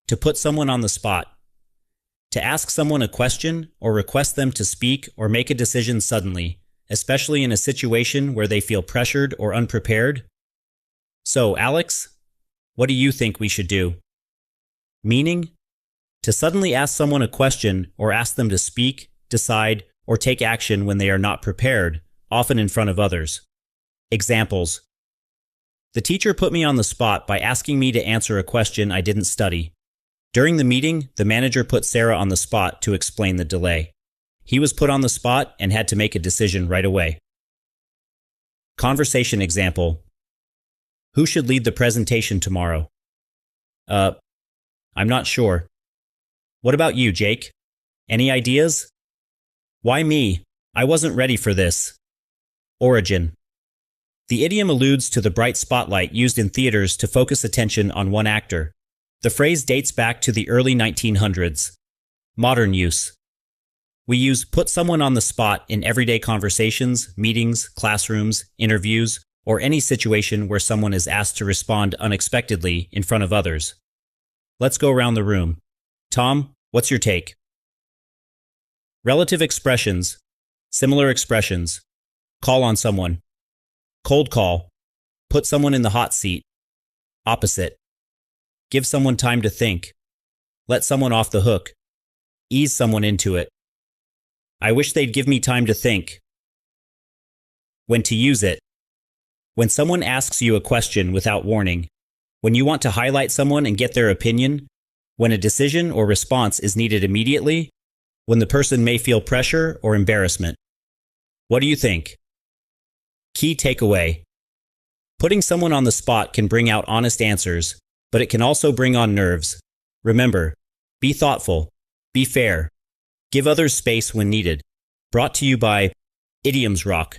To put someone on the spot. To ask someone a question or request them to speak or make a decision suddenly, especially in a situation where they feel pressured or unprepared. So, Alex, what do you think we should do? Meaning? To suddenly ask someone a question or ask them to speak, decide, or take action when they are not prepared, often in front of others. Examples. The teacher put me on the spot by asking me to answer a question I didn't study. During the meeting, the manager put Sarah on the spot to explain the delay. He was put on the spot and had to make a decision right away. Conversation example. Who should lead the presentation tomorrow? I'm not sure. What about you, Jake? Any ideas? Why me? I wasn't ready for this. Origin. The idiom alludes to the bright spotlight used in theaters to focus attention on one actor. The phrase dates back to the early 1900s. Modern use. We use put someone on the spot in everyday conversations, meetings, classrooms, interviews, or any situation where someone is asked to respond unexpectedly in front of others. Let's go around the room. Tom, what's your take? Relative expressions. Similar expressions. Call on someone. Cold call. Put someone in the hot seat. Opposite. Give someone time to think. Let someone off the hook. Ease someone into it. I wish they'd give me time to think. When to use it. When someone asks you a question without warning. When you want to highlight someone and get their opinion. When a decision or response is needed immediately. When the person may feel pressure or embarrassment. What do you think? Key takeaway. Putting someone on the spot can bring out honest answers, but it can also bring on nerves. Remember, be thoughtful, be fair, give others space when needed. Brought to you by Idioms Rock.